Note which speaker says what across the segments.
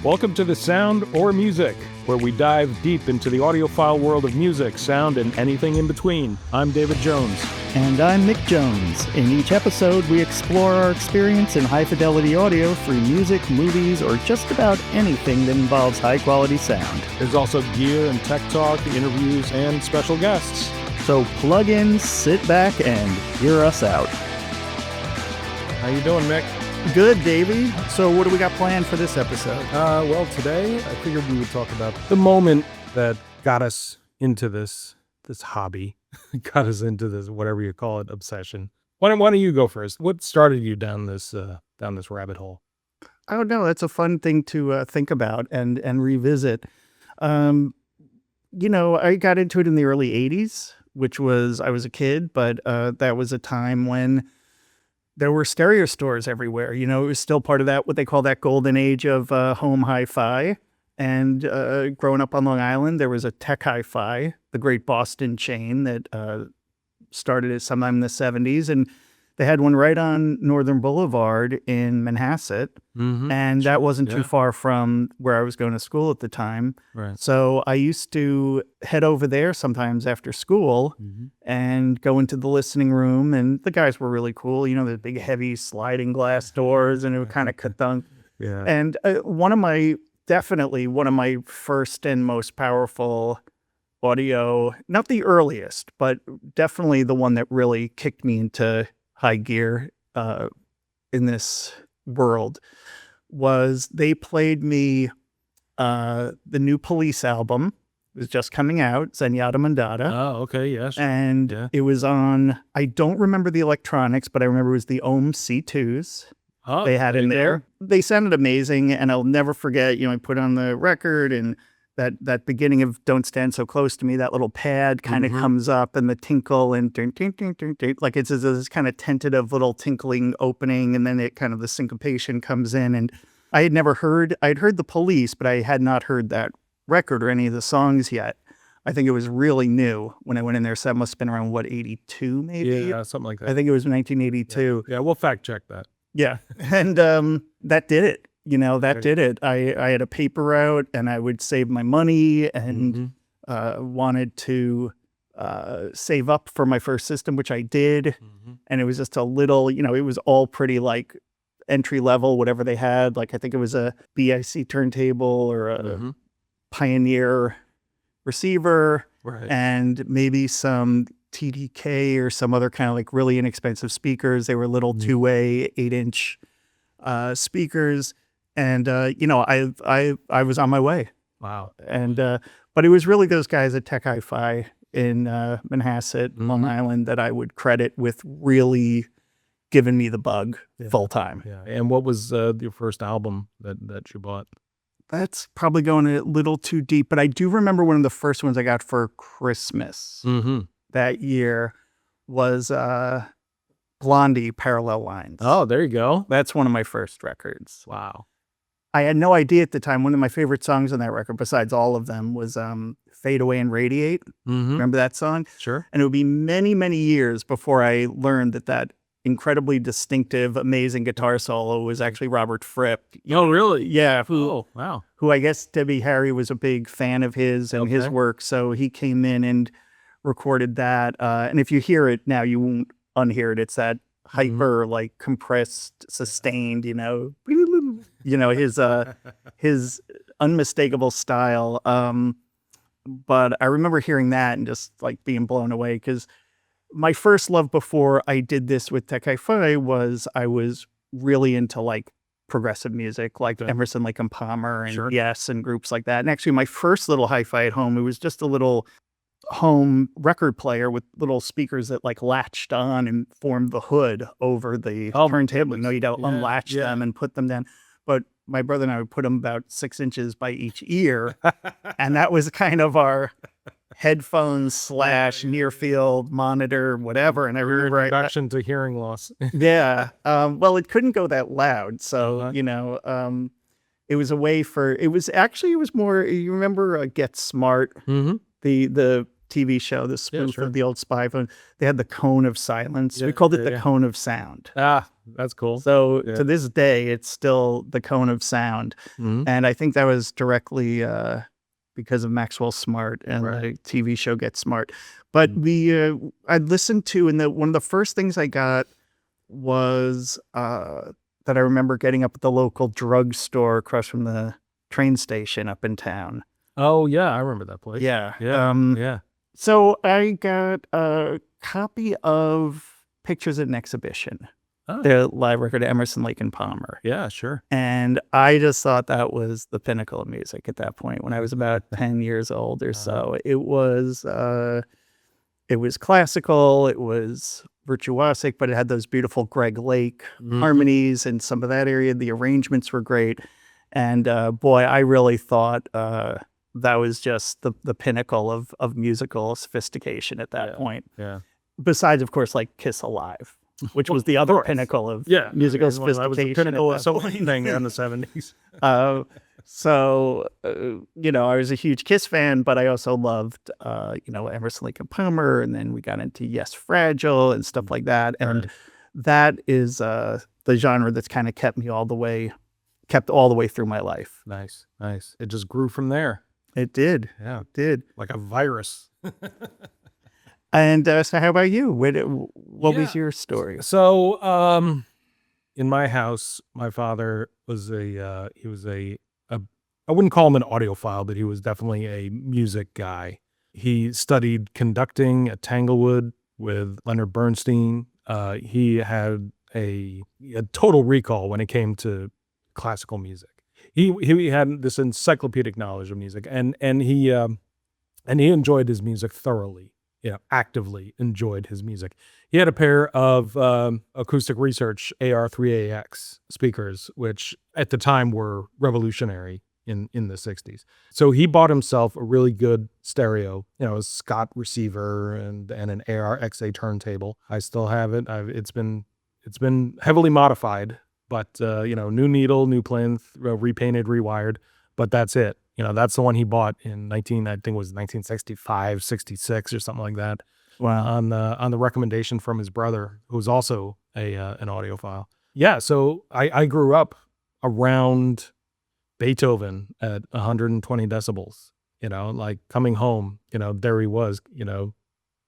Speaker 1: Welcome to The Sound or Music, where we dive deep into the audiophile world of music, sound, and anything in between. I'm David Jones.
Speaker 2: And I'm Mick Jones. In each episode, we explore our experience in high-fidelity audio through music, movies, or just about anything that involves high-quality sound.
Speaker 1: There's also gear and tech talk, interviews, and special guests.
Speaker 2: So plug in, sit back, and hear us out.
Speaker 1: How you doing, Mick?
Speaker 2: Good, Davey. So what do we got planned for this episode?
Speaker 1: Well, today I figured we would talk about the moment that got us into this hobby, got us into this, whatever you call it, obsession. Why don't you go first? What started you down this rabbit hole?
Speaker 2: I don't know. That's a fun thing to think about and revisit. I got into it in the early 80s, which was, I was a kid, but that was a time when there were stereo stores everywhere. It was still part of that, what they call that golden age of home hi-fi. And growing up on Long Island, there was a Tech Hifi, the great Boston chain that started sometime in the 70s. And they had one right on Northern Boulevard in Manhasset. Mm-hmm. And that wasn't too far from where I was going to school at the time. Right. So I used to head over there sometimes after school and go into the listening room. And the guys were really cool. The big, heavy sliding glass doors, and it would kind of ka-thunk. Yeah. And definitely one of my first and most powerful audio, not the earliest, but definitely the one that really kicked me into high gear in this world, was they played me the new Police album. It was just coming out, Zenyatta Mandata.
Speaker 1: Oh, okay, yes.
Speaker 2: And it was on, I don't remember the electronics, but I remember it was the Ohm C2s. Oh, they had in there. They sounded amazing, and I'll never forget, I put on the record, and that beginning of Don't Stand So Close to Me, that little pad kind of comes up, and the tinkle, and ding, ding, ding, ding, ding, like it's this kind of tentative little tinkling opening, and then it kind of the syncopation comes in. And I'd heard the Police, but I had not heard that record or any of the songs yet. I think it was really new when I went in there, so that must have been around, 82 maybe?
Speaker 1: Yeah, something like that.
Speaker 2: I think it was 1982.
Speaker 1: Yeah, we'll fact check that.
Speaker 2: Yeah. And that did it. Did it. I had a paper route, and I would save my money, and wanted to save up for my first system, which I did. And it was just a little, it was all pretty like entry level, whatever they had. Like I think it was a BIC turntable or a Pioneer receiver, right, and maybe some TDK or some other kind of like really inexpensive speakers. They were little two-way 8-inch speakers, and I was on my way.
Speaker 1: Wow.
Speaker 2: And but it was really those guys at Tech Hifi in Manhasset, Long Island, that I would credit with really giving me the bug full time.
Speaker 1: Yeah. And what was your first album that you bought?
Speaker 2: That's probably going a little too deep, but I do remember one of the first ones I got for Christmas that year was Blondie, Parallel Lines.
Speaker 1: Oh, there you go.
Speaker 2: That's one of my first records.
Speaker 1: Wow.
Speaker 2: I had no idea at the time. One of my favorite songs on that record, besides all of them, was Fade Away and Radiate. Remember that song?
Speaker 1: Sure.
Speaker 2: And it would be many, many years before I learned that incredibly distinctive, amazing guitar solo was actually Robert Fripp.
Speaker 1: Oh, really?
Speaker 2: Yeah.
Speaker 1: Wow.
Speaker 2: Who I guess Debbie Harry was a big fan of his and his work. So he came in and recorded that. And if you hear it now, you won't unhear it. It's that hyper, like compressed, sustained, his unmistakable style. But I remember hearing that and just like being blown away, because my first love before I did this with Tech Hifi was I was really into like progressive music, like Emerson, Lake and Palmer, and Yes, and groups like that. And actually my first little hi-fi at home, it was just a little home record player with little speakers that like latched on and formed the hood over the turntable. You'd unlatch them and put them down. But my brother and I would put them about 6 inches by each ear. And that was kind of our headphones / near field monitor, whatever. And I remember
Speaker 1: introduction to hearing loss.
Speaker 2: Well, it couldn't go that loud. So, it was a way for, it was more, you remember Get Smart, the TV show, the spoof
Speaker 1: sure.
Speaker 2: of the old spy phone. They had the cone of silence.
Speaker 1: Yeah,
Speaker 2: We called it the
Speaker 1: yeah.
Speaker 2: cone of sound.
Speaker 1: Ah, that's cool.
Speaker 2: So
Speaker 1: Yeah.
Speaker 2: to this day, it's still the cone of sound.
Speaker 1: Mhm.
Speaker 2: And I think that was directly because of Maxwell Smart and
Speaker 1: Right.
Speaker 2: the TV show Get Smart. But I listened to, and one of the first things I got was that I remember getting up at the local drugstore across from the train station up in town.
Speaker 1: Oh yeah, I remember that place.
Speaker 2: Yeah.
Speaker 1: Yeah.
Speaker 2: So I got a copy of Pictures at an Exhibition,
Speaker 1: Oh.
Speaker 2: the live record of Emerson, Lake and Palmer.
Speaker 1: Yeah, sure.
Speaker 2: And I just thought that was the pinnacle of music at that point when I was about 10 years old or so. It was classical, it was virtuosic, but it had those beautiful Greg Lake harmonies and some of that area. The arrangements were great. And boy, I really thought that was just the pinnacle of musical sophistication at that point.
Speaker 1: Yeah.
Speaker 2: Besides, of course, like Kiss Alive, which was the other pinnacle of musical sophistication.
Speaker 1: That was the pinnacle of so anything in the 70s.
Speaker 2: So, I was a huge Kiss fan, but I also loved, Emerson, Lake and Palmer. And then we got into Yes, Fragile and stuff like that. And that is the genre that's kind of kept all the way through my life.
Speaker 1: Nice. It just grew from there.
Speaker 2: It did.
Speaker 1: Yeah.
Speaker 2: It did.
Speaker 1: Like a virus.
Speaker 2: And so how about you? What was your story?
Speaker 1: So, in my house, my father was I wouldn't call him an audiophile, but he was definitely a music guy. He studied conducting at Tanglewood with Leonard Bernstein. He had a total recall when it came to classical music. He had this encyclopedic knowledge of music, and he enjoyed his music thoroughly. Actively enjoyed his music. He had a pair of Acoustic Research AR3AX speakers, which at the time were revolutionary in the 60s. So he bought himself a really good stereo, a Scott receiver and an ARXA turntable. I still have it. It's been heavily modified, but new needle, new plinth, repainted, rewired, but that's it. That's the one he bought in I think it was 1965, 66 or something like that.
Speaker 2: Wow.
Speaker 1: On the recommendation from his brother, who was also an audiophile. Yeah, so I grew up around Beethoven at 120 decibels, like coming home, there he was,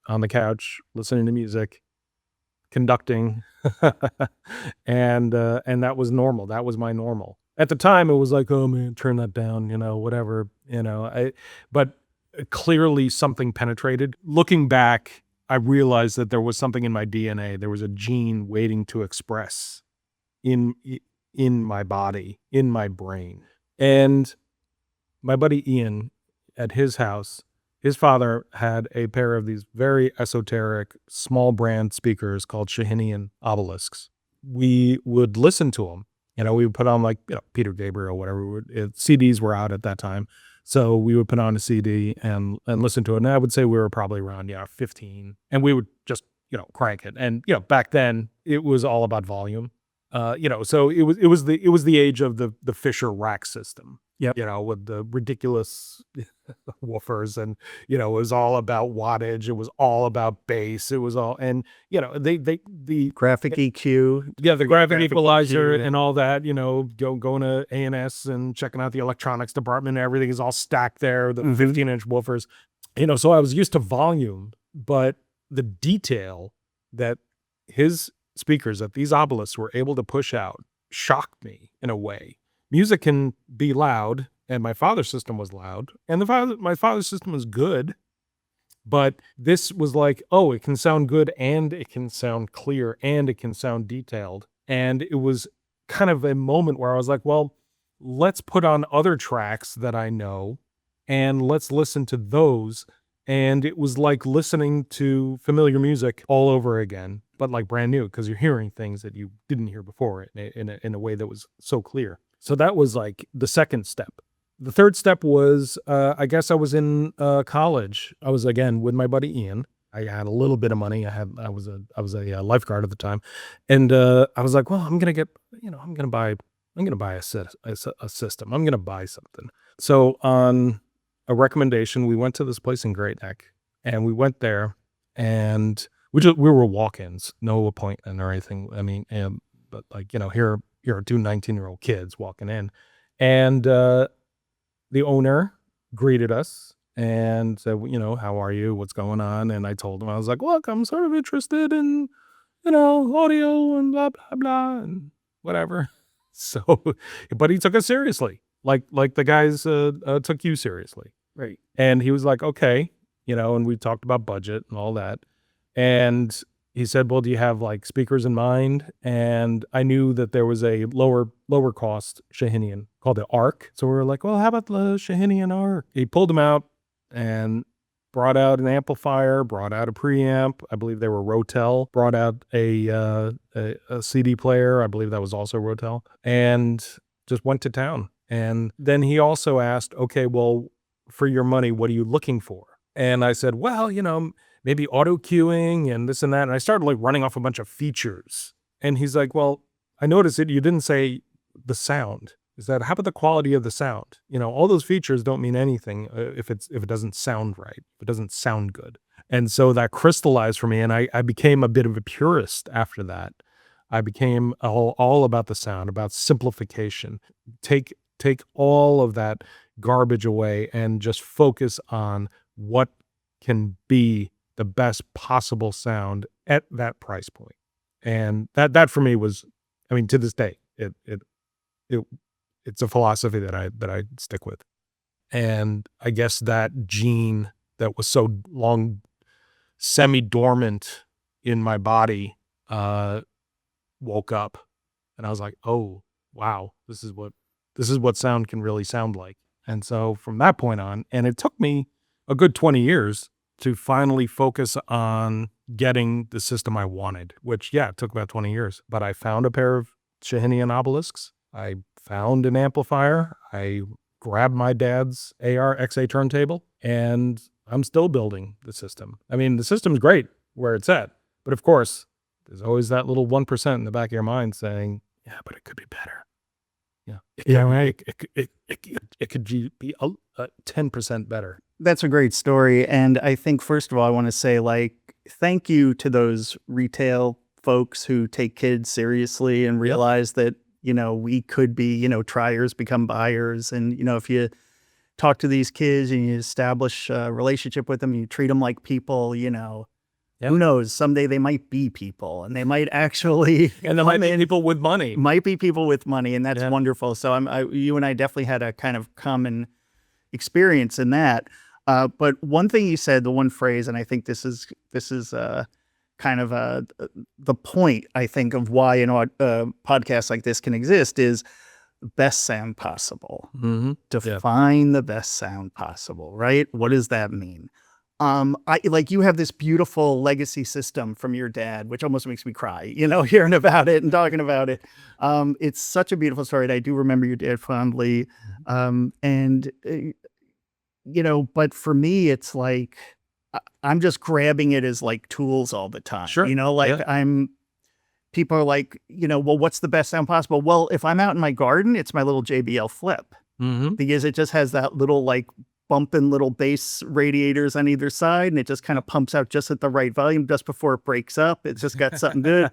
Speaker 1: on the couch, listening to music, conducting, and that was normal. That was my normal. At the time, it was like, oh man, turn that down, whatever, but clearly something penetrated. Looking back, I realized that there was something in my DNA. There was a gene waiting to express in my body, in my brain. And my buddy Ian, at his house, his father had a pair of these very esoteric, small brand speakers called Shahanian Obelisks. We would listen to them. We would put on like Peter Gabriel, whatever. CDs were out at that time. So we would put on a CD and listen to it. And I would say we were probably around 15. And we would just, crank it. And, back then it was all about volume. So it was the age of the Fisher rack system.
Speaker 2: Yep.
Speaker 1: With the ridiculous woofers, and it was all about wattage. It was all about bass. It was all, and the
Speaker 2: graphic EQ.
Speaker 1: Yeah, the graphic equalizer
Speaker 2: EQ.
Speaker 1: and all that. Going to A&S and checking out the electronics department. Everything is all stacked there. The 15-inch woofers. So I was used to volume, but the detail that his speakers, that these obelisks were able to push out, shocked me in a way. Music can be loud, and my father's system was loud, and my father's system was good, but this was like, oh, it can sound good, and it can sound clear, and it can sound detailed. And it was kind of a moment where I was like, well, let's put on other tracks that I know, and let's listen to those. And it was like listening to familiar music all over again, but like brand new, because you're hearing things that you didn't hear before in a way that was so clear. So that was like the second step. The third step was, I guess I was in college. I was again with my buddy Ian. I had a little bit of money. I was a lifeguard at the time, and I was like, well, I'm gonna buy a system. I'm gonna buy something. So on a recommendation, we went to this place in Great Neck And we went there, and we were walk-ins, no appointment or anything. I mean, but like, here are two 19-year-old kids walking in, and the owner greeted us and said, how are you? What's going on? And I told him, I was like, look, I'm sort of interested in, audio and blah, blah, blah, and whatever. So, but he took us seriously, like the guys took you seriously.
Speaker 2: Right.
Speaker 1: And he was like, okay, and we talked about budget and all that. And he said, well, do you have like speakers in mind? And I knew that there was a lower cost Shahanian called the Arc. So we were like, well, how about the Shahanian Arc? He pulled them out and brought out an amplifier, brought out a preamp. I believe they were Rotel. Brought out a CD player. I believe that was also Rotel. And just went to town. And then he also asked, okay, well, for your money, what are you looking for? And I said, well, maybe auto queuing and this and that. And I started like running off a bunch of features. And he's like, well, I noticed it. You didn't say the sound. Is that, how about the quality of the sound? All those features don't mean anything if it doesn't sound right, if it doesn't sound good. And so that crystallized for me. And I became a bit of a purist after that. I became all about the sound, about simplification. Take all of that garbage away and just focus on what can be the best possible sound at that price point. And that for me was, I mean, to this day, it's a philosophy that I stick with. And I guess that gene that was so long semi-dormant in my body woke up, and I was like, oh wow, this is what sound can really sound like. And so from that point on, and it took me a good 20 years to finally focus on getting the system I wanted, which, it took about 20 years. But I found a pair of Shahanian Obelisks. I found an amplifier. I grabbed my dad's AR XA turntable, and I'm still building the system. I mean, the system's great where it's at. But of course, there's always that little 1% in the back of your mind saying, yeah, but it could be better. It could be 10% better.
Speaker 2: That's a great story. And I think, first of all, I want to say, like, thank you to those retail folks who take kids seriously and realize that, we could be, triers become buyers. And, if you talk to these kids and you establish a relationship with them, you treat them like people, who knows, someday they might be people, and they might actually,
Speaker 1: and there might be people with money.
Speaker 2: Might be people with money, and that's wonderful. So you and I definitely had a kind of common experience in that. But one thing you said, the one phrase, and I think this is kind of the point, I think, of why a podcast like this can exist is best sound possible.
Speaker 1: Mm-hmm.
Speaker 2: Define the best sound possible, right? What does that mean? You have this beautiful legacy system from your dad, which almost makes me cry, hearing about it and talking about it. It's such a beautiful story. And I do remember your dad fondly. But for me, it's like, I'm just grabbing it as like tools all the time.
Speaker 1: Sure.
Speaker 2: People are like, well, what's the best sound possible? Well, if I'm out in my garden, it's my little JBL Flip, because it just has that little like bumping little bass radiators on either side, and it just kind of pumps out just at the right volume just before it breaks up. It's just got something good,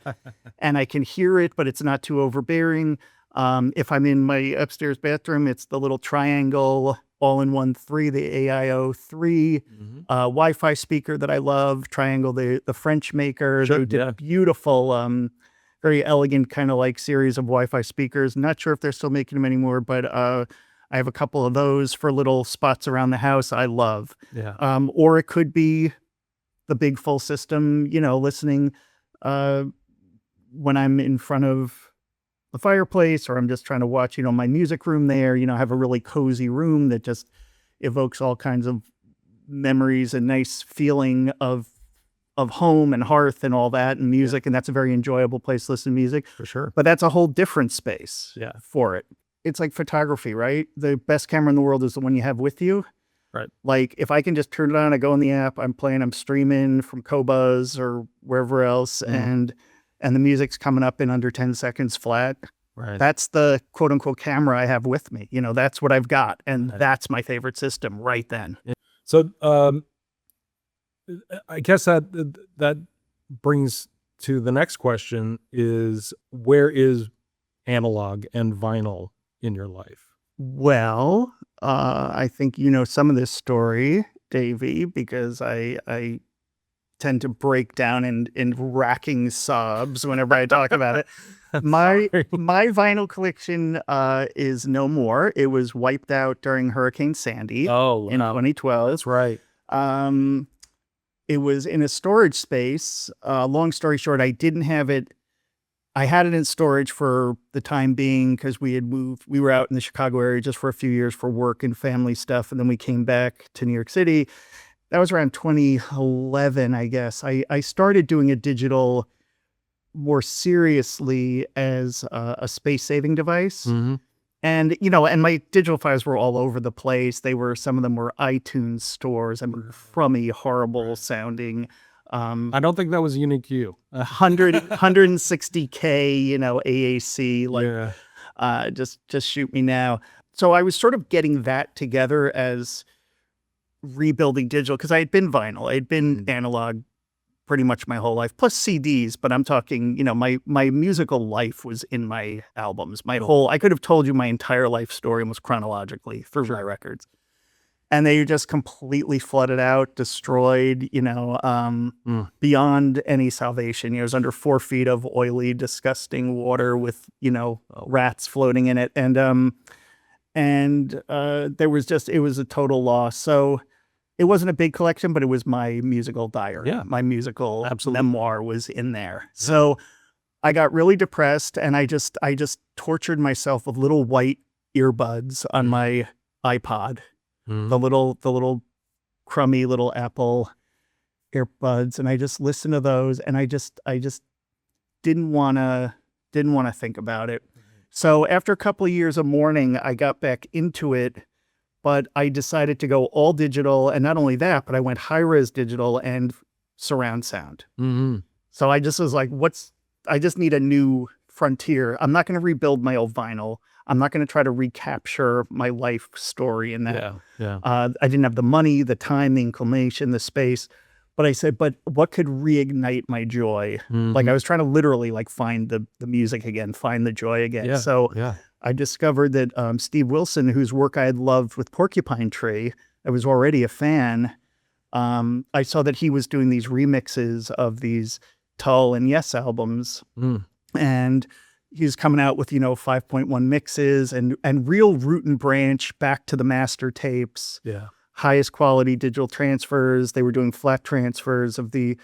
Speaker 2: and I can hear it, but it's not too overbearing. If I'm in my upstairs bathroom, it's the little triangle all-in-one 3, the AIO 3 Wi-Fi speaker that I love. Triangle, the French maker, who did a beautiful, very elegant kind of like series of Wi-Fi speakers. Not sure if they're still making them anymore, but I have a couple of those for little spots around the house I love. Or it could be the big full system, listening when I'm in front of the fireplace, or I'm just trying to watch, my music room there. I have a really cozy room that just evokes all kinds of memories and nice feeling of home and hearth and all that and music. And that's a very enjoyable place to listen to music.
Speaker 1: For sure.
Speaker 2: But that's a whole different space for it. It's like photography, right? The best camera in the world is the one you have with you.
Speaker 1: Right.
Speaker 2: Like if I can just turn it on, I go in the app, I'm streaming from Qobuz or wherever else, and the music's coming up in under 10 seconds flat.
Speaker 1: Right.
Speaker 2: That's the quote unquote camera I have with me. That's what I've got. And that's my favorite system right then.
Speaker 1: So I guess that brings to the next question is, where is analog and vinyl in your life?
Speaker 2: Well, I think you know some of this story, Davey, because I tend to break down in racking sobs whenever I talk about it. My
Speaker 1: Sorry.
Speaker 2: my vinyl collection is no more. It was wiped out during Hurricane Sandy
Speaker 1: Oh,
Speaker 2: in
Speaker 1: wow.
Speaker 2: 2012.
Speaker 1: That's right.
Speaker 2: Um, it was in a storage space. Long story short, I didn't have it. I had it in storage for the time being because we had moved. We were out in the Chicago area just for a few years for work and family stuff, and then we came back to New York City. That was around 2011, I guess. I started doing a digital more seriously as a space saving device.
Speaker 1: Mm-hmm.
Speaker 2: And, you know, and my digital files were all over the place. Some of them were iTunes stores. I mean, crummy, horrible sounding.
Speaker 1: I don't think that was unique to you.
Speaker 2: 160K, you know, AAC, like,
Speaker 1: Yeah.
Speaker 2: just shoot me now. So I was sort of getting that together as rebuilding digital because I had been vinyl, I had been analog pretty much my whole life, plus CDs. But I'm talking, you know, my musical life was in my albums. I could have told you my entire life story almost chronologically through my records. And they just completely flooded out, destroyed, you know, beyond any salvation. You know, it was under 4 feet of oily, disgusting water with, you know, rats floating in it. And there was just, it was a total loss. So it wasn't a big collection, but it was my musical diary.
Speaker 1: Yeah.
Speaker 2: My musical
Speaker 1: Absolutely.
Speaker 2: memoir was in there. So I got really depressed and I just tortured myself with little white earbuds on my iPod. The little crummy little Apple earbuds, and I just listened to those, and I just didn't want to think about it. So after a couple of years of mourning, I got back into it, but I decided to go all digital, and not only that, but I went high-res digital and surround sound.
Speaker 1: Mm-hmm.
Speaker 2: So I just was like, I just need a new frontier. I'm not going to rebuild my old vinyl. I'm not going to try to recapture my life story in that.
Speaker 1: Yeah.
Speaker 2: I didn't have the money, the time, the inclination, the space. But I said, but what could reignite my joy? Like I was trying to literally like find the music again, find the joy again.
Speaker 1: Yeah.
Speaker 2: So
Speaker 1: Yeah.
Speaker 2: I discovered that Steve Wilson, whose work I had loved with Porcupine Tree, I was already a fan. I saw that he was doing these remixes of these Tull and Yes albums. And he's coming out with, you know, 5.1 mixes and real root and branch back to the master tapes.
Speaker 1: Yeah.
Speaker 2: Highest quality digital transfers. They were doing flat transfers of the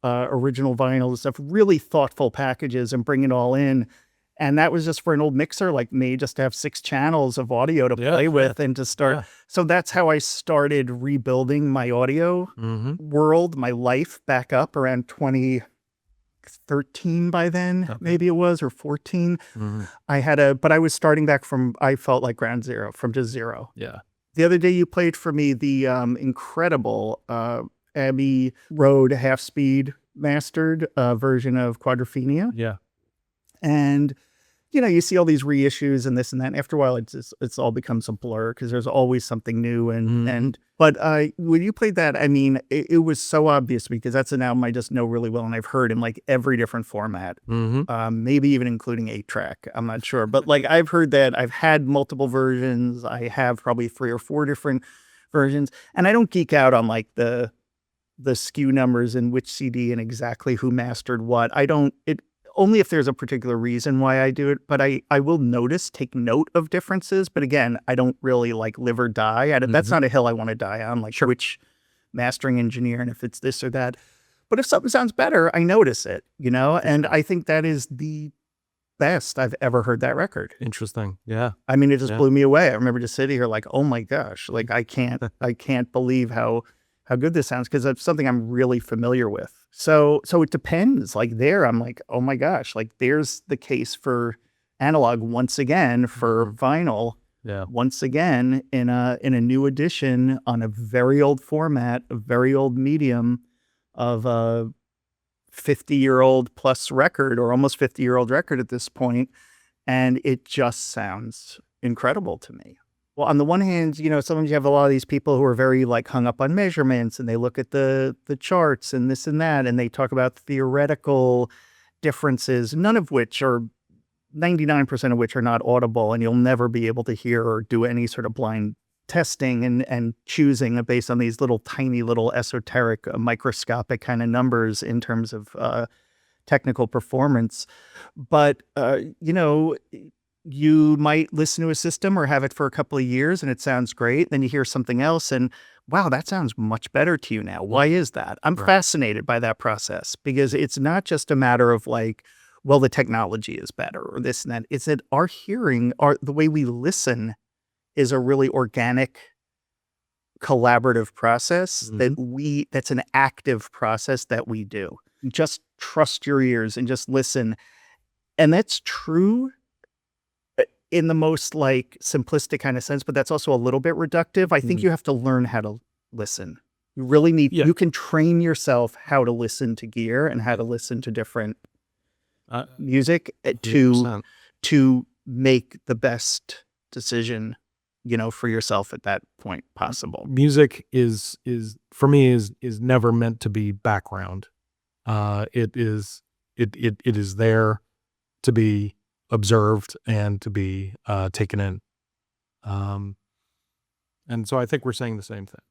Speaker 2: original vinyl and stuff, really thoughtful packages and bring it all in. And that was just for an old mixer like me, just to have 6 channels of audio to play with and to start.
Speaker 1: Yeah.
Speaker 2: So that's how I started rebuilding my audio world, my life back up around 2013 by then, maybe it was, or 14. But I was starting back from, I felt like ground zero, from just zero.
Speaker 1: Yeah.
Speaker 2: The other day you played for me the incredible Abbey Road half-speed mastered version of Quadrophenia.
Speaker 1: Yeah.
Speaker 2: And, you know, you see all these reissues and this and that. And after a while, it's all becomes a blur because there's always something new. But when you played that, I mean, it was so obvious because that's an album I just know really well. And I've heard in like every different format, maybe even including 8-track. I'm not sure. But like I've heard that. I've had multiple versions. I have probably 3 or 4 different versions. And I don't geek out on like the SKU numbers and which CD and exactly who mastered what. Only if there's a particular reason why I do it, but I will take note of differences. But again, I don't really like live or die. That's not a hill I want to die on, like which mastering engineer and if it's this or that. But if something sounds better, I notice it, you know? And I think that is the best I've ever heard that record.
Speaker 1: Interesting. Yeah.
Speaker 2: I mean, it just blew me away. I remember just sitting here like, oh my gosh, like I can't believe how good this sounds because it's something I'm really familiar with. So it depends. Like there, I'm like, oh my gosh, like there's the case for analog once again, for vinyl once again in a new edition on a very old format, a very old medium of a 50-year-old plus record or almost 50-year-old record at this point, and it just sounds incredible to me. Well, on the one hand, sometimes you have a lot of these people who are very like hung up on measurements, and they look at the charts and this and that, and they talk about theoretical differences, none of which are 99% of which are not audible, and you'll never be able to hear or do any sort of blind testing and choosing based on these little tiny little esoteric microscopic kind of numbers in terms of technical performance. But you might listen to a system or have it for a couple of years and it sounds great. Then you hear something else and wow, that sounds much better to you now. Why is that? I'm fascinated by that process because it's not just a matter of like, well, the technology is better or this and that. It's that our hearing, the way we listen is a really organic, collaborative process that's an active process that we do. Just trust your ears and just listen. And that's true in the most like simplistic kind of sense, but that's also a little bit reductive. I think you have to learn how to listen. You really need, you can train yourself how to listen to gear and how to listen to different music to make the best decision, for yourself at that point possible.
Speaker 1: Music is for me is never meant to be background. It is there to be observed and to be taken in. And so I think we're saying the same thing.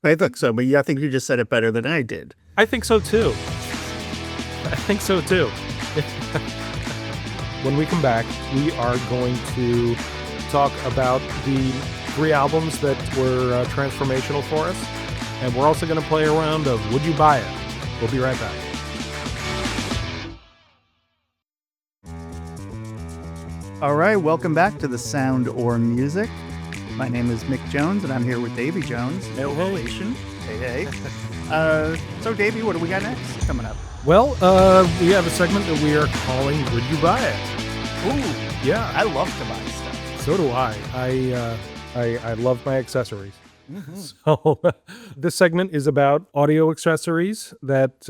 Speaker 2: I think so, but I think you just said it better than I did.
Speaker 1: I think so too. When we come back, we are going to talk about the 3 albums that were transformational for us. And we're also going to play a round of Would You Buy It? We'll be right back.
Speaker 2: All right, welcome back to The Sound or Music. My name is Mick Jones, and I'm here with Davey Jones. No relation. Hey. So, Davey, what do we got next coming up?
Speaker 1: Well, we have a segment that we are calling Would You Buy It?
Speaker 2: Ooh, yeah. I love to buy stuff.
Speaker 1: So do I. I love my accessories. So this segment is about audio accessories that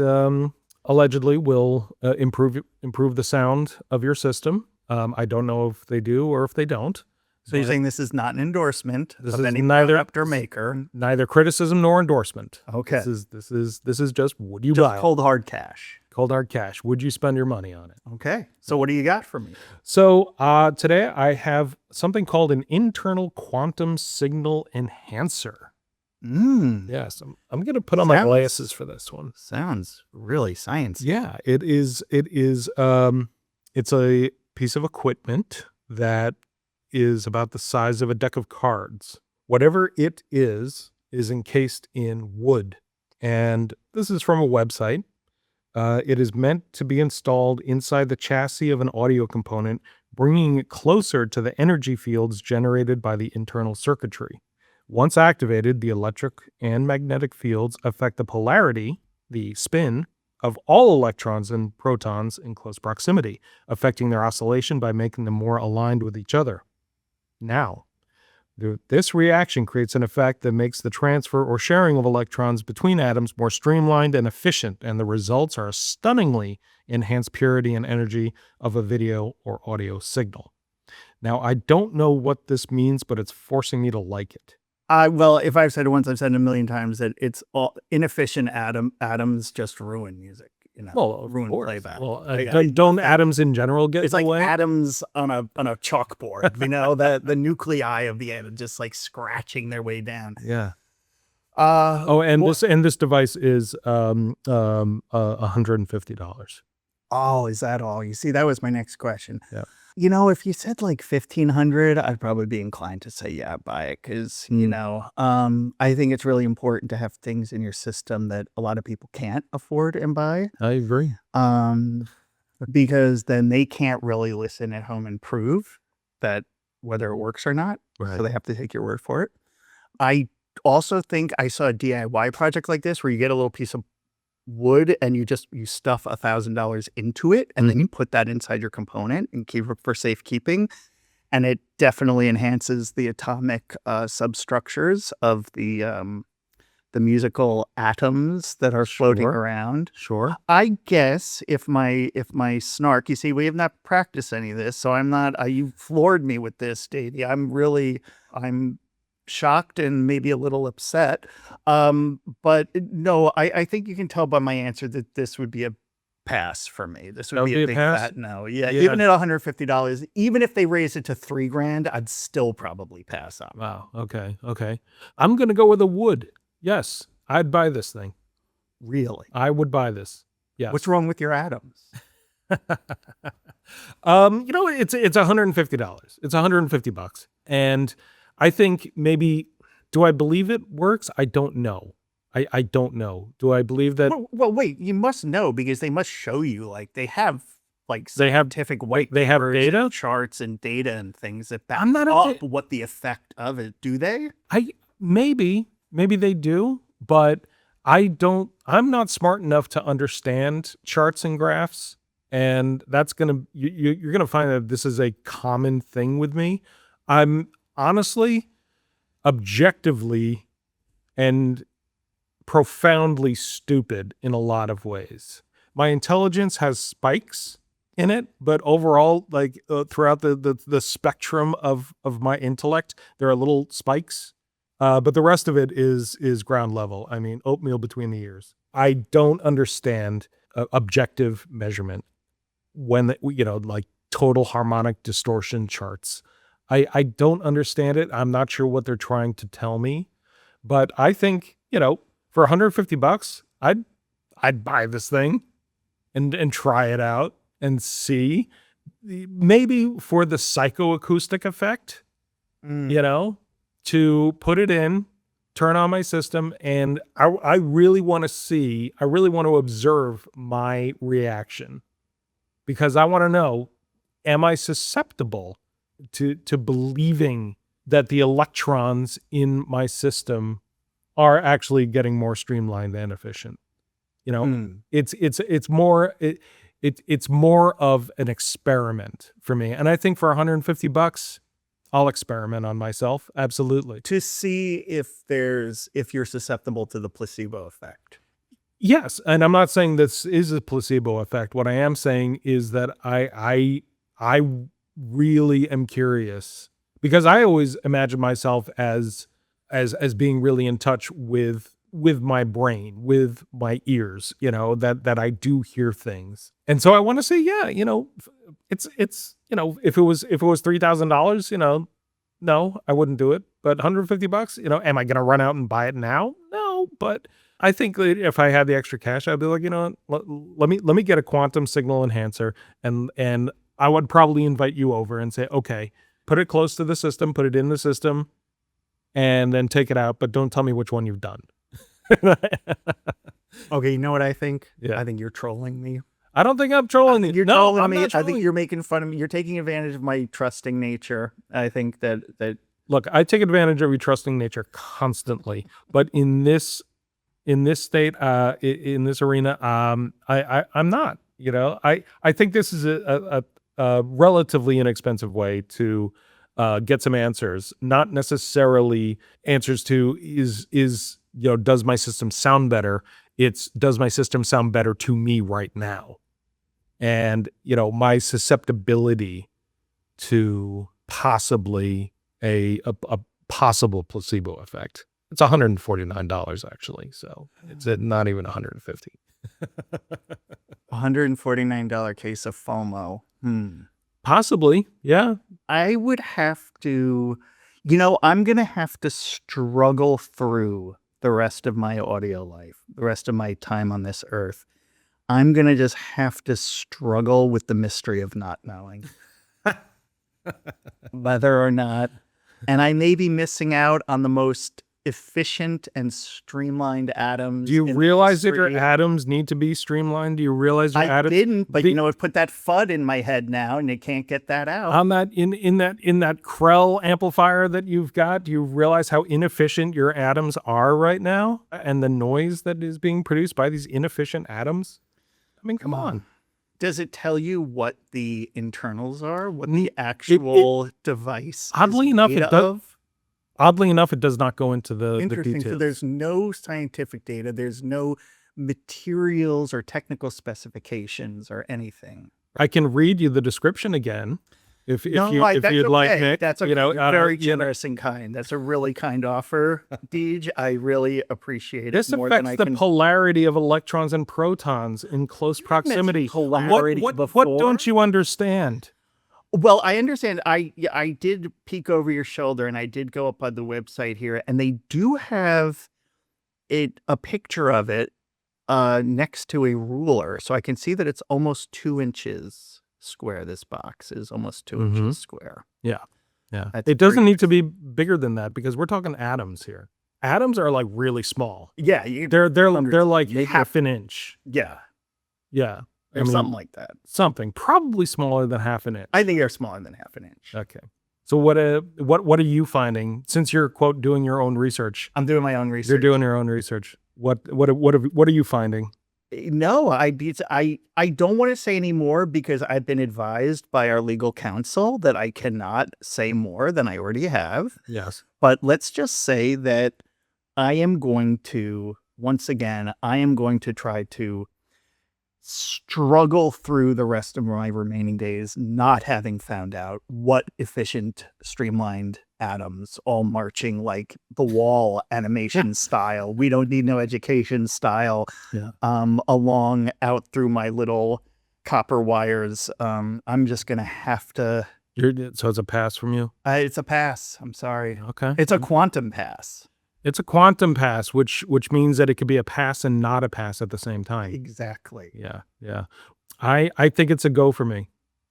Speaker 1: allegedly will improve the sound of your system. I don't know if they do or if they don't.
Speaker 2: So you're saying this is not an endorsement of any product or maker?
Speaker 1: Neither criticism nor endorsement.
Speaker 2: Okay.
Speaker 1: This is just would you buy it?
Speaker 2: Cold hard cash.
Speaker 1: Cold hard cash. Would you spend your money on it?
Speaker 2: Okay. So what do you got for me?
Speaker 1: So today I have something called an internal quantum signal enhancer. Yes, I'm going to put on my glasses for this one.
Speaker 2: Sounds really sciencey.
Speaker 1: Yeah, it is. It's a piece of equipment that is about the size of a deck of cards. Whatever it is encased in wood. And this is from a website. It is meant to be installed inside the chassis of an audio component, bringing it closer to the energy fields generated by the internal circuitry. Once activated, the electric and magnetic fields affect the polarity, the spin, of all electrons and protons in close proximity, affecting their oscillation by making them more aligned with each other. Now, this reaction creates an effect that makes the transfer or sharing of electrons between atoms more streamlined and efficient, and the results are a stunningly enhanced purity and energy of a video or audio signal. Now, I don't know what this means, but it's forcing me to like it.
Speaker 2: Well, if I've said it once, I've said it a million times that it's all inefficient atoms just ruin music. Ruin playback.
Speaker 1: Well, don't atoms in general get
Speaker 2: it's
Speaker 1: in the
Speaker 2: like
Speaker 1: way?
Speaker 2: atoms on a chalkboard, the nuclei of the atom just like scratching their way down.
Speaker 1: Yeah. This device is $150.
Speaker 2: Oh, is that all? You see, that was my next question.
Speaker 1: Yeah.
Speaker 2: If you said like $1,500, I'd probably be inclined to say, yeah, buy it. Cause I think it's really important to have things in your system that a lot of people can't afford and buy.
Speaker 1: I agree.
Speaker 2: Because then they can't really listen at home and prove that whether it works or not.
Speaker 1: Right.
Speaker 2: So they have to take your word for it. I also think I saw a DIY project like this where you get a little piece of wood and you stuff $1,000 into it and then you put that inside your component and keep it for safekeeping, and it definitely enhances the atomic substructures of the the musical atoms that are floating
Speaker 1: Sure.
Speaker 2: around.
Speaker 1: Sure.
Speaker 2: I guess if my snark, you see, we have not practiced any of this, so I'm not. You floored me with this, Davey. I'm shocked and maybe a little upset. But no, I think you can tell by my answer that this would be a pass for me. This would
Speaker 1: That
Speaker 2: be
Speaker 1: would
Speaker 2: a
Speaker 1: be a
Speaker 2: big
Speaker 1: pass?
Speaker 2: fat no. Yeah,
Speaker 1: Yeah.
Speaker 2: even at $150, even if they raised it to $3,000, I'd still probably pass on.
Speaker 1: Wow. Okay. Okay. I'm going to go with a wood. Yes. I'd buy this thing.
Speaker 2: Really?
Speaker 1: I would buy this. Yes.
Speaker 2: What's wrong with your atoms?
Speaker 1: You know, it's $150. It's $150. And I think maybe, do I believe it works? I don't know. I don't know. Do I believe that
Speaker 2: Well, wait, you must know because they must show you, like, they have like
Speaker 1: they have
Speaker 2: scientific white
Speaker 1: they have
Speaker 2: papers
Speaker 1: data?
Speaker 2: and charts and data and things that back
Speaker 1: I'm not
Speaker 2: up what the effect of it. Do they?
Speaker 1: maybe they do, but I'm not smart enough to understand charts and graphs. And that's you're gonna find that this is a common thing with me. I'm honestly, objectively, and profoundly stupid in a lot of ways. My intelligence has spikes in it, but overall, like throughout the spectrum of my intellect, there are little spikes. But the rest of it is ground level. I mean, oatmeal between the ears. I don't understand objective measurement when like total harmonic distortion charts. I don't understand it. I'm not sure what they're trying to tell me, but I think, for $150, I'd buy this thing and try it out and see. Maybe for the psychoacoustic effect, to put it in, turn on my system, and I really want to observe my reaction, because I want to know, am I susceptible to believing that the electrons in my system are actually getting more streamlined and efficient? It's more of an experiment for me. And I think for $150, I'll experiment on myself. Absolutely.
Speaker 2: To see if you're susceptible to the placebo effect.
Speaker 1: Yes. And I'm not saying this is a placebo effect. What I am saying is that I really am curious, because I always imagine myself as being really in touch with my brain, with my ears, that I do hear things. And so I want to say, yeah, it's if it was $3,000, no, I wouldn't do it. But $150, am I going to run out and buy it now? No, but I think that if I had the extra cash, I'd be like, let me get a quantum signal enhancer, and I would probably invite you over and say, okay, put it close to the system, put it in the system, and then take it out, but don't tell me which one you've done.
Speaker 2: Okay, you know what I think?
Speaker 1: Yeah.
Speaker 2: I think you're trolling me.
Speaker 1: I don't think I'm trolling you.
Speaker 2: You're
Speaker 1: No,
Speaker 2: trolling
Speaker 1: I'm
Speaker 2: me.
Speaker 1: not
Speaker 2: I think
Speaker 1: trolling.
Speaker 2: you're making fun of me. You're taking advantage of my trusting nature. I think that
Speaker 1: Look, I take advantage of your trusting nature constantly, but in this state, in this arena, I'm not. I think this is a relatively inexpensive way to get some answers. Not necessarily answers to does my system sound better? It's, does my system sound better to me right now? And my susceptibility to possibly a possible placebo effect. It's $149 actually, so it's not even $150.
Speaker 2: $149 case of FOMO.
Speaker 1: Possibly, yeah.
Speaker 2: I would have to, I'm going to have to struggle through the rest of my audio life, the rest of my time on this earth. I'm going to just have to struggle with the mystery of not knowing whether or not. And I may be missing out on the most efficient and streamlined atoms.
Speaker 1: Do you realize that your atoms need to be streamlined? Do you realize your atoms?
Speaker 2: I didn't, but it put that FUD in my head now, and you can't get that out.
Speaker 1: On that in that Krell amplifier that you've got, do you realize how inefficient your atoms are right now, and the noise that is being produced by these inefficient atoms? I mean, come on.
Speaker 2: Does it tell you what the internals are? What the actual device?
Speaker 1: Oddly enough, it does. Oddly enough, it does not go into the
Speaker 2: Interesting.
Speaker 1: details.
Speaker 2: So there's no scientific data. There's no materials or technical specifications or anything.
Speaker 1: I can read you the description again, if
Speaker 2: That's
Speaker 1: you'd like,
Speaker 2: okay.
Speaker 1: Nick.
Speaker 2: That's a
Speaker 1: you know,
Speaker 2: very
Speaker 1: you know,
Speaker 2: generous and kind. That's a really kind offer, Deej. I really appreciate it
Speaker 1: this
Speaker 2: more than
Speaker 1: affects
Speaker 2: I
Speaker 1: the
Speaker 2: can.
Speaker 1: polarity of electrons and protons in close proximity.
Speaker 2: polarity
Speaker 1: What
Speaker 2: before.
Speaker 1: don't you understand?
Speaker 2: Well, I understand. I did peek over your shoulder, and I did go up on the website here, and they do have a picture of it next to a ruler, so I can see that it's almost 2 inches square. This box is almost 2 inches square.
Speaker 1: Yeah. Yeah.
Speaker 2: That's
Speaker 1: It doesn't
Speaker 2: very
Speaker 1: need to be bigger than that because we're talking atoms here. Atoms are like really small.
Speaker 2: Yeah,
Speaker 1: They're like
Speaker 2: maybe
Speaker 1: half an inch.
Speaker 2: yeah,
Speaker 1: Yeah.
Speaker 2: or something like that.
Speaker 1: Something probably smaller than half an inch.
Speaker 2: I think they're smaller than half an inch.
Speaker 1: Okay. So what are you finding since you're quote doing your own research?
Speaker 2: I'm doing my own research.
Speaker 1: You're doing your own research. What are you finding?
Speaker 2: No, I don't want to say any more because I've been advised by our legal counsel that I cannot say more than I already have.
Speaker 1: Yes.
Speaker 2: But let's just say that I am going to, once again, try to struggle through the rest of my remaining days not having found out what efficient, streamlined atoms all marching like the wall animation style. We don't need no education style.
Speaker 1: Yeah.
Speaker 2: Along out through my little copper wires. I'm just gonna have to.
Speaker 1: So it's a pass from you?
Speaker 2: It's a pass. I'm sorry.
Speaker 1: Okay.
Speaker 2: It's a quantum pass.
Speaker 1: It's a quantum pass, which means that it could be a pass and not a pass at the same time.
Speaker 2: Exactly.
Speaker 1: Yeah. Yeah. I think it's a go for me.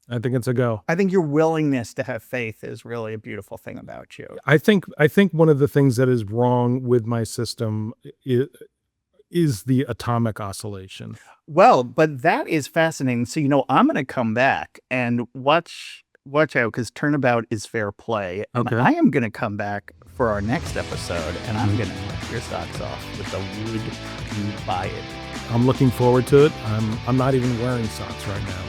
Speaker 1: I think it's a go.
Speaker 2: I think your willingness to have faith is really a beautiful thing about you.
Speaker 1: I think one of the things that is wrong with my system is the atomic oscillation.
Speaker 2: Well, but that is fascinating. So, I'm going to come back and watch out because turnabout is fair play. And
Speaker 1: Okay.
Speaker 2: I am going to come back for our next episode and I'm going to knock your socks off with the would you buy it?
Speaker 1: I'm looking forward to it. I'm not even wearing socks right now,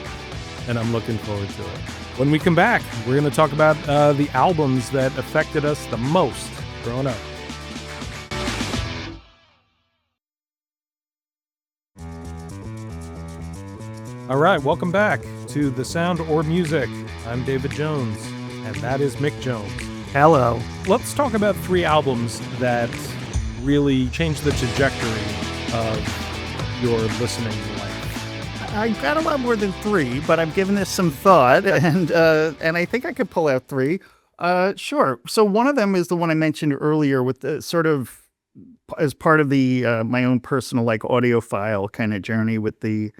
Speaker 1: and I'm looking forward to it. When we come back, we're going to talk about the albums that affected us the most growing up. All right, welcome back to The Sound or Music. I'm David Jones, and that is Mick Jones.
Speaker 2: Hello.
Speaker 1: Let's talk about 3 albums that really changed the trajectory of your listening life.
Speaker 2: I got a lot more than 3, but I've given this some thought, and I think I could pull out 3. Sure. So one of them is the one I mentioned earlier, with the sort of as part of the my own personal audiophile kind of journey with the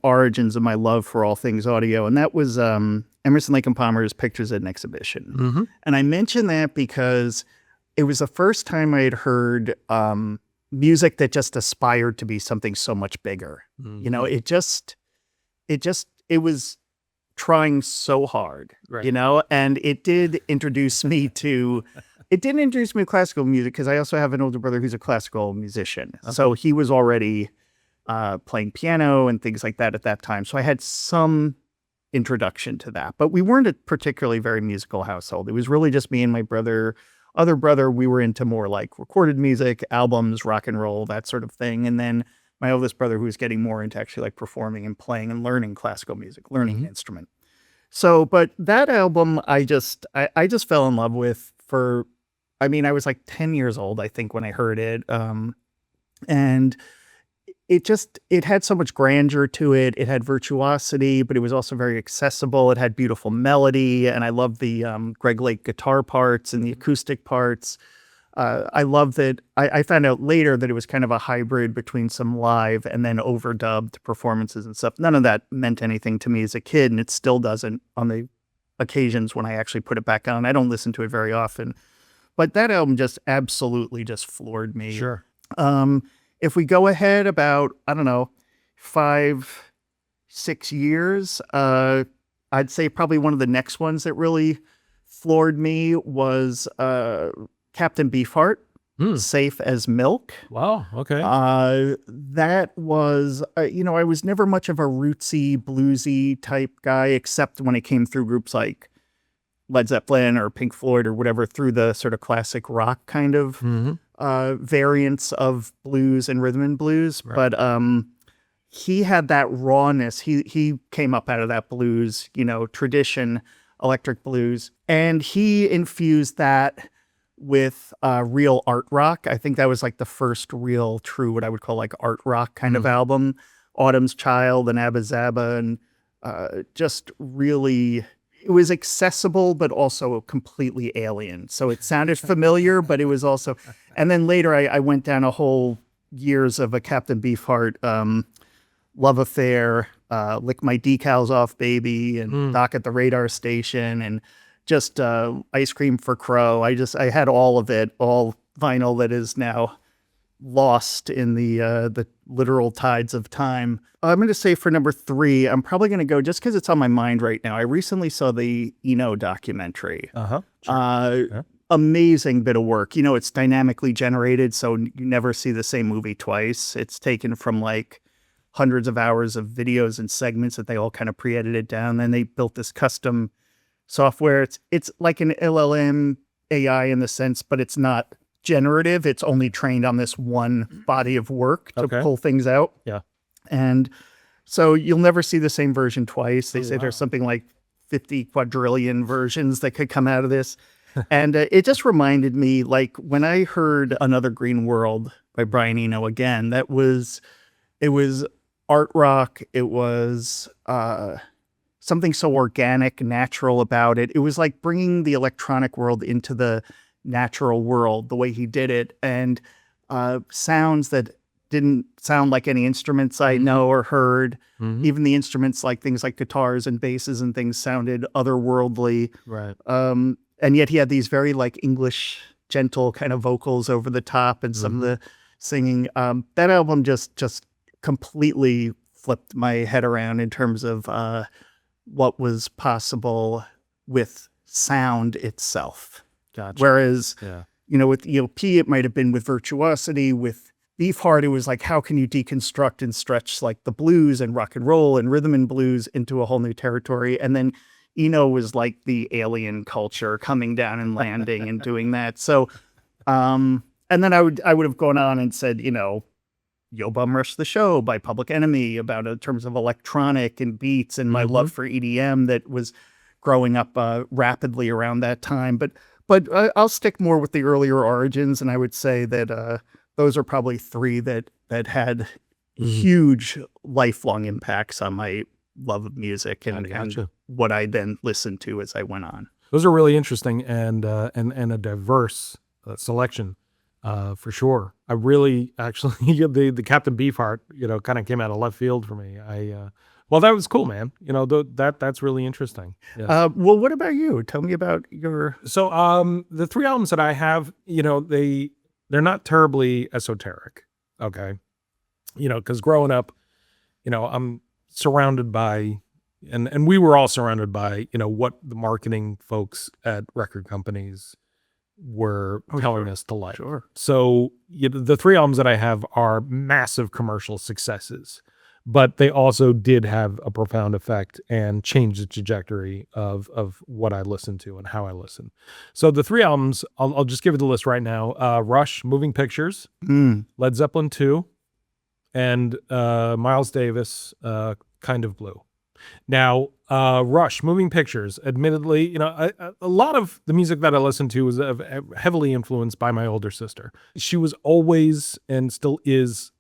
Speaker 2: origins of my love for all things audio, and that was Emerson, Lake and Palmer's Pictures at an Exhibition.
Speaker 1: Mm-hmm.
Speaker 2: And I mention that because it was the first time I had heard music that just aspired to be something so much bigger.
Speaker 1: Mm-hmm.
Speaker 2: It was trying so hard,
Speaker 1: Right.
Speaker 2: and it did introduce me to classical music because I also have an older brother who's a classical musician.
Speaker 1: Okay.
Speaker 2: So he was already playing piano and things like that at that time. So I had some introduction to that, but we weren't a particularly very musical household. It was really just me and my other brother. We were into more like recorded music, albums, rock and roll, that sort of thing. And then my oldest brother, who was getting more into actually like performing and playing and learning classical music, learning an instrument. So, but that album, I just fell in love with I was like 10 years old, I think, when I heard it. And it had so much grandeur to it. It had virtuosity, but it was also very accessible. It had beautiful melody, and I loved the Greg Lake guitar parts and the acoustic parts. I love that. I found out later that it was kind of a hybrid between some live and then overdubbed performances and stuff. None of that meant anything to me as a kid, and it still doesn't on the occasions when I actually put it back on. I don't listen to it very often, but that album just absolutely just floored me.
Speaker 1: Sure.
Speaker 2: If we go ahead about, 5, 6 years, I'd say probably one of the next ones that really floored me was Captain Beefheart, Safe as Milk.
Speaker 1: Wow. Okay.
Speaker 2: That was, I was never much of a rootsy, bluesy type guy, except when it came through groups like Led Zeppelin or Pink Floyd or whatever through the sort of classic rock kind of variants of blues and rhythm and blues.
Speaker 1: Right.
Speaker 2: But he had that rawness. He came up out of that blues, tradition, electric blues, and he infused that with real art rock. I think that was like the first real true, what I would call like art rock kind of album. Autumn's Child and Abba Zaba, and just really, it was accessible, but also completely alien. So it sounded familiar, but it was also, and then later I went down a whole years of a Captain Beefheart love affair, Lick My Decals Off Baby, and Dock at the Radar Station, and just Ice Cream for Crow. I had all of it, all vinyl that is now lost in the literal tides of time. I'm going to say for number 3, I'm probably going to go, just because it's on my mind right now, I recently saw the Eno documentary.
Speaker 1: Sure.
Speaker 2: Amazing bit of work. It's dynamically generated, so you never see the same movie twice. It's taken from like hundreds of hours of videos and segments that they all kind of pre-edited down. Then they built this custom software. It's like an LLM AI in the sense, but it's not generative. It's only trained on this one body of work to pull things out.
Speaker 1: Yeah.
Speaker 2: And so you'll never see the same version twice. They say there's something like 50 quadrillion versions that could come out of this. And it just reminded me, like when I heard Another Green World by Brian Eno again, it was art rock. It was something so organic, natural about it. It was like bringing the electronic world into the natural world, the way he did it, and sounds that didn't sound like any instruments I know or heard. Even the instruments, like things like guitars and basses and things, sounded otherworldly.
Speaker 1: Right.
Speaker 2: And yet he had these very like English, gentle kind of vocals over the top, and some of the singing. That album just completely flipped my head around in terms of what was possible with sound itself.
Speaker 1: Gotcha.
Speaker 2: Whereas, with ELP, it might have been with virtuosity. With Beefheart, it was like, how can you deconstruct and stretch like the blues and rock and roll and rhythm and blues into a whole new territory? And then Eno was like the alien culture coming down and landing and doing that. So, and then I would have gone on and said, Yo Bum Rush the Show by Public Enemy, about in terms of electronic and beats and my love for EDM that was growing up rapidly around that time. But I'll stick more with the earlier origins, and I would say that those are probably 3 that had huge lifelong impacts on my love of music and what I then listened to as I went on.
Speaker 1: Those are really interesting and a diverse selection. For sure. I really actually the Captain Beefheart, kind of came out of left field for me. Well, that was cool, man. That's really interesting. Yeah.
Speaker 2: Well, what about you? Tell me about your.
Speaker 1: So, the 3 albums that I have, they're not terribly esoteric. Okay. Because growing up, I'm surrounded by, and we were all surrounded by, what the marketing folks at record companies were telling us to like.
Speaker 2: Sure.
Speaker 1: So the 3 albums that I have are massive commercial successes, but they also did have a profound effect and changed the trajectory of what I listen to and how I listen. So the 3 albums, I'll just give it the list right now. Rush, Moving Pictures, Led Zeppelin 2, and Miles Davis, Kind of Blue. Now, Rush, Moving Pictures, admittedly, a lot of the music that I listened to was heavily influenced by my older sister. She was always and still is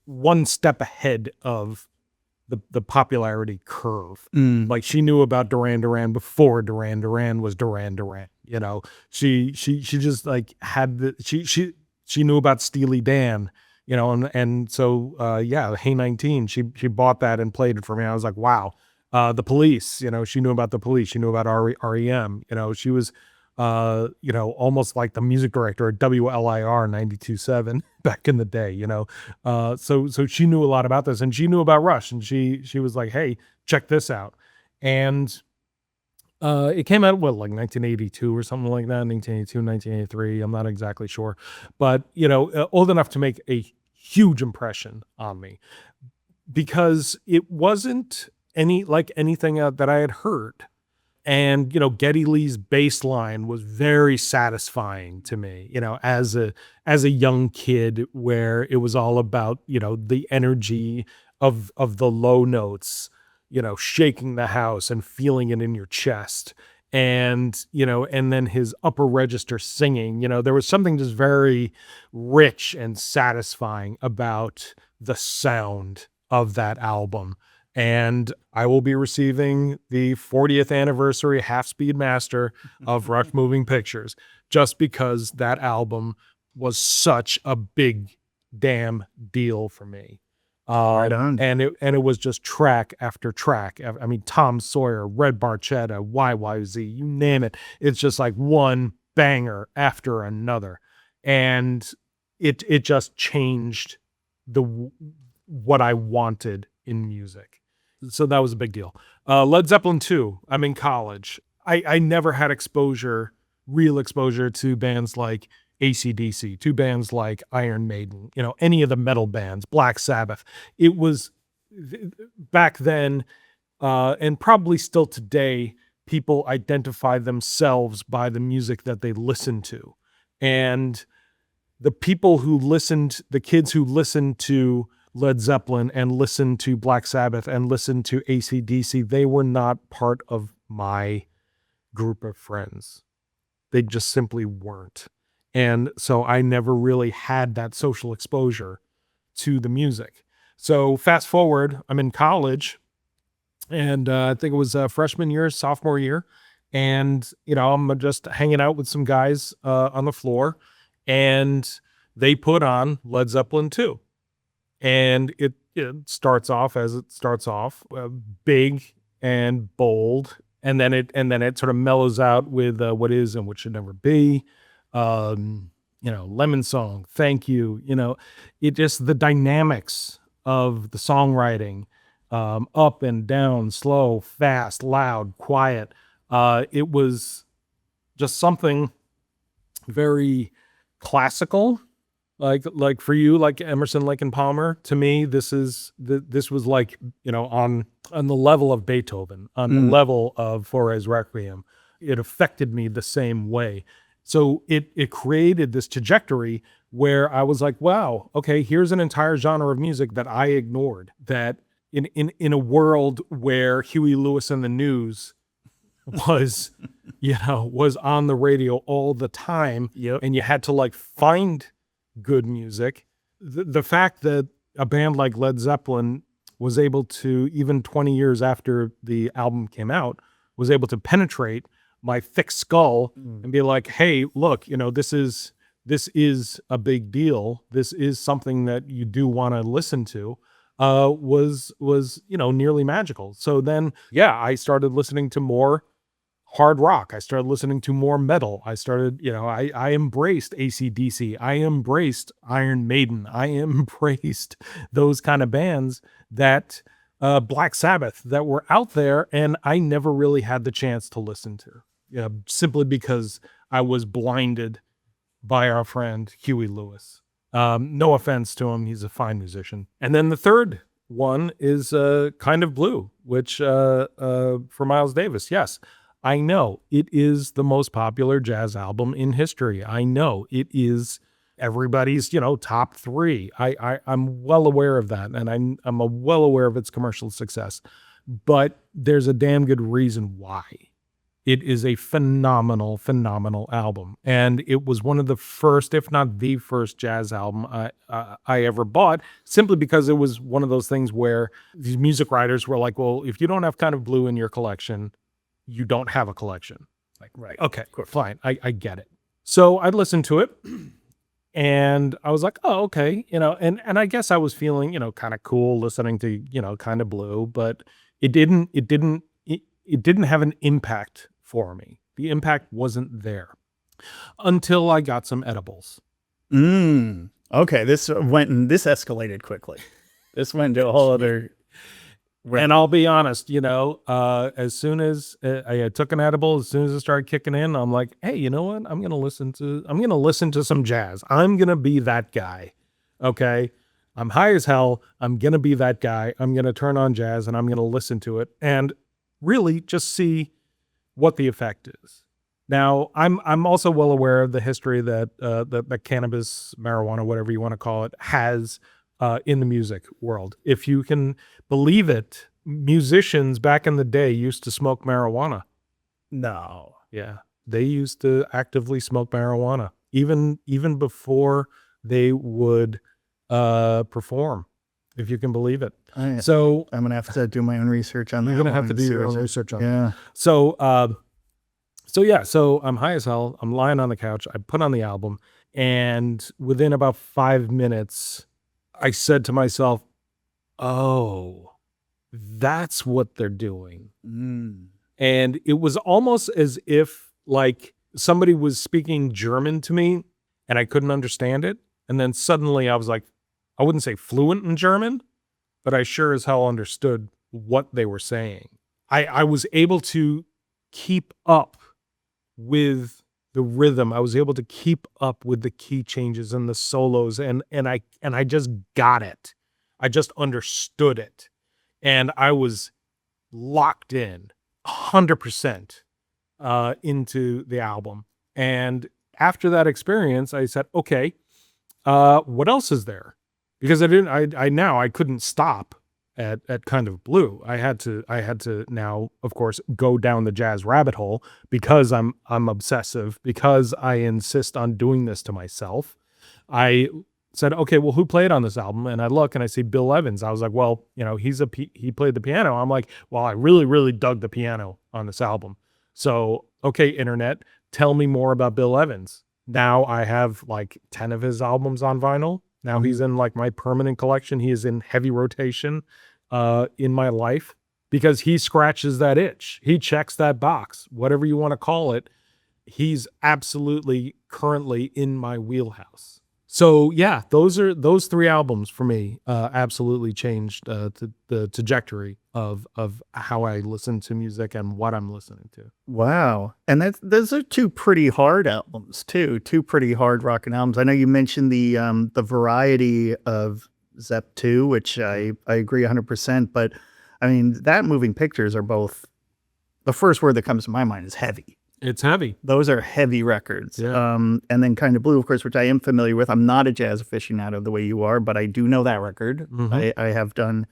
Speaker 1: one step ahead of the popularity curve. Like she knew about Duran Duran before Duran Duran was Duran Duran. She just like had she knew about Steely Dan. And so, Hey 19, she bought that and played it for me. I was like, wow. The Police, she knew about the Police. She knew about REM. She was, almost like the music director at WLIR 92.7 back in the day, so she knew a lot about this, and she knew about Rush, and she was like, hey, check this out. And it came out, like 1982 or something like that, 1982, 1983. I'm not exactly sure, but, old enough to make a huge impression on me because it wasn't anything that I had heard. And, Geddy Lee's bass line was very satisfying to me, as a young kid, where it was all about, the energy of the low notes, shaking the house and feeling it in your chest. And, and then his upper register singing, there was something just very rich and satisfying about the sound of that album. And I will be receiving the 40th anniversary half-speed master of Rush Moving Pictures, just because that album was such a big damn deal for me.
Speaker 2: Right on.
Speaker 1: And it was just track after track. I mean, Tom Sawyer, Red Barchetta, YYZ, you name it. It's just like one banger after another. And it just changed what I wanted in music. So that was a big deal. Led Zeppelin 2, I'm in college. I never had real exposure to bands like AC/DC, to bands like Iron Maiden, any of the metal bands, Black Sabbath. It was back then, and probably still today, people identify themselves by the music that they listen to. And the kids who listened to Led Zeppelin and listened to Black Sabbath and listened to AC/DC, they were not part of my group of friends. They just simply weren't. And so I never really had that social exposure to the music. So fast forward, I'm in college, and I think it was freshman year, sophomore year. And, I'm just hanging out with some guys on the floor, and they put on Led Zeppelin 2. And it starts off as it starts off, big and bold, and then it sort of mellows out with What Is and What Should Never Be, Lemon Song, Thank You. It just, the dynamics of the songwriting, up and down, slow, fast, loud, quiet. It was just something very classical. Like for you, like Emerson, Lake and Palmer, to me, this was like, on the level of Beethoven, on the level of Fauré's Requiem. It affected me the same way. So it created this trajectory where I was like, wow, okay, here's an entire genre of music that I ignored, that in a world where Huey Lewis and the News was, was on the radio all the time.
Speaker 2: Yep.
Speaker 1: And you had to like find good music. The fact that a band like Led Zeppelin was able to, even 20 years after the album came out, was able to penetrate my thick skull and be like, hey, look, this is a big deal. This is something that you do want to listen to, was nearly magical. So then, I started listening to more hard rock. I started listening to more metal. I started, I embraced AC/DC. I embraced Iron Maiden. I embraced those kind of bands that, Black Sabbath, that were out there, and I never really had the chance to listen to, simply because I was blinded by our friend Huey Lewis. No offense to him. He's a fine musician. And then the third one is Kind of Blue, which for Miles Davis. Yes, I know it is the most popular jazz album in history. I know it is everybody's, top three. I'm well aware of that, and I'm well aware of its commercial success. But there's a damn good reason why. It is a phenomenal, phenomenal album. And it was one of the first, if not the first, jazz album I ever bought, simply because it was one of those things where these music writers were like, well, if you don't have Kind of Blue in your collection, you don't have a collection. Like, right. Okay, fine. I get it. So I listened to it, and I was like, oh, okay. And I guess I was feeling, kind of cool listening to, Kind of Blue, but it didn't have an impact for me. The impact wasn't there until I got some edibles.
Speaker 2: Okay. This escalated quickly. This went to a whole other.
Speaker 1: And I'll be honest, as soon as I took an edible, as soon as it started kicking in, I'm like, hey, you know what? I'm going to listen to some jazz. I'm going to be that guy. Okay. I'm high as hell. I'm going to be that guy. I'm going to turn on jazz and I'm going to listen to it and really just see what the effect is. Now, I'm also well aware of the history that that cannabis, marijuana, whatever you want to call it, has in the music world. If you can believe it, musicians back in the day used to smoke marijuana.
Speaker 2: No.
Speaker 1: Yeah, they used to actively smoke marijuana even before they would perform, if you can believe it. So
Speaker 2: I'm gonna have to do my own research on that.
Speaker 1: you're gonna have to do your own research on
Speaker 2: Yeah.
Speaker 1: that. So I'm high as hell. I'm lying on the couch. I put on the album, and within about 5 minutes, I said to myself, "Oh, that's what they're doing." And it was almost as if like somebody was speaking German to me and I couldn't understand it. And then suddenly I was like, I wouldn't say fluent in German, but I sure as hell understood what they were saying. I was able to keep up with the rhythm. I was able to keep up with the key changes and the solos, and I just got it. I just understood it. And I was locked in 100% into the album. And after that experience, I said, okay, what else is there? Because I couldn't stop at Kind of Blue. I had to now, of course, go down the jazz rabbit hole because I'm obsessive, because I insist on doing this to myself. I said, okay, well, who played on this album? And I look and I see Bill Evans. I was like, well, he played the piano. I'm like, well, I really, really dug the piano on this album. So, okay, internet, tell me more about Bill Evans. Now I have like 10 of his albums on vinyl. Now he's in like my permanent collection. He is in heavy rotation in my life because he scratches that itch. He checks that box, whatever you want to call it. He's absolutely currently in my wheelhouse. So yeah, those 3 albums for me absolutely changed the trajectory of how I listen to music and what I'm listening to.
Speaker 2: Wow. And those are 2 pretty hard albums too. 2 pretty hard rocking albums. I know you mentioned the variety of Zep 2, which I agree 100%, but I mean, that Moving Pictures are both, the first word that comes to my mind is heavy.
Speaker 1: It's heavy.
Speaker 2: Those are heavy records.
Speaker 1: Yeah.
Speaker 2: And then Kind of Blue, of course, which I am familiar with. I'm not a jazz aficionado the way you are, but I do know that record.
Speaker 1: Mhm.
Speaker 2: I have done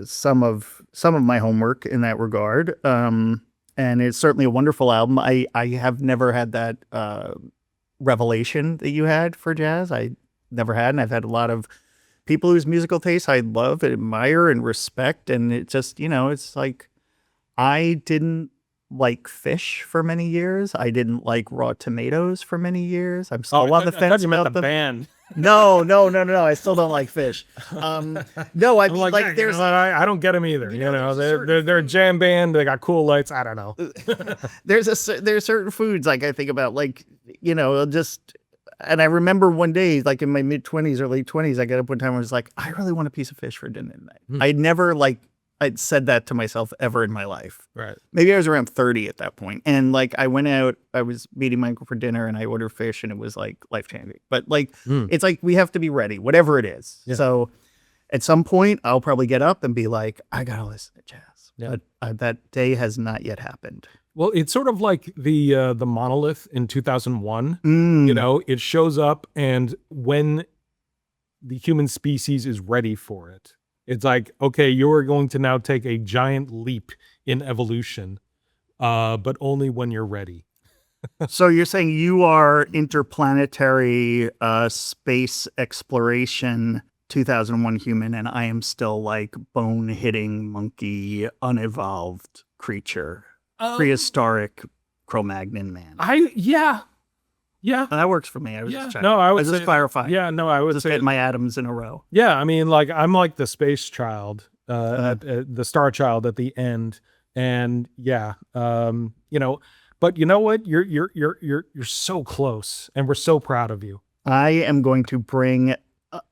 Speaker 2: some of my homework in that regard. And it's certainly a wonderful album. I have never had that revelation that you had for jazz. I never had, and I've had a lot of people whose musical tastes I love and admire and respect. And it just, it's like I didn't like fish for many years. I didn't like raw tomatoes for many years. I'm still on the fence.
Speaker 1: I thought you meant
Speaker 2: about
Speaker 1: the
Speaker 2: them.
Speaker 1: band.
Speaker 2: No. I still don't like fish. No, I mean, like there's.
Speaker 1: I don't get them either. They're a jam band. They got cool lights. I don't know.
Speaker 2: There's certain foods like I think about, like, just. And I remember one day, like in my mid-20s or late 20s, I got up one time and was like, I really want a piece of fish for dinner tonight. I'd never I'd said that to myself ever in my life.
Speaker 1: Right.
Speaker 2: Maybe I was around 30 at that point. And like I went out, I was meeting my uncle for dinner and I ordered fish and it was like life-changing. But like, it's like we have to be ready, whatever it is. Yeah. So at some point, I'll probably get up and be like, I got to listen to jazz. Yeah. But that day has not yet happened.
Speaker 1: Well, it's sort of like the monolith in 2001. It shows up, and when the human species is ready for it, it's like, okay, you are going to now take a giant leap in evolution, but only when you're ready.
Speaker 2: So you're saying you are interplanetary space exploration 2001 human, and I am still like bone-hitting monkey, unevolved creature. Prehistoric Cro-Magnon man.
Speaker 1: Yeah.
Speaker 2: That works for me. I was just checking.
Speaker 1: No, I would
Speaker 2: just clarify.
Speaker 1: Yeah, no, I would
Speaker 2: just
Speaker 1: say
Speaker 2: get my atoms in a row.
Speaker 1: Yeah, I mean, like I'm like the space child, the star child at the end, and yeah, but you know what? You're so close, and we're so proud of you.
Speaker 2: I am going to bring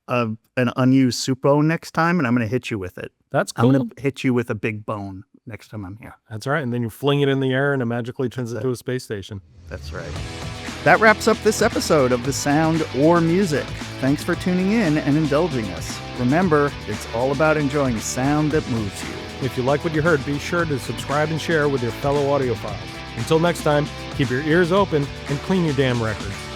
Speaker 2: an unused soup bone next time, and I'm going to hit you with it.
Speaker 1: That's cool.
Speaker 2: I'm going to hit you with a big bone next time I'm here.
Speaker 1: That's right. And then you fling it in the air and it magically turns into a space station.
Speaker 2: That's right. That wraps up this episode of The Sound or Music. Thanks for tuning in and indulging us. Remember, it's all about enjoying sound that moves you.
Speaker 1: If you like what you heard, be sure to subscribe and share with your fellow audiophiles. Until next time, keep your ears open and clean your damn records.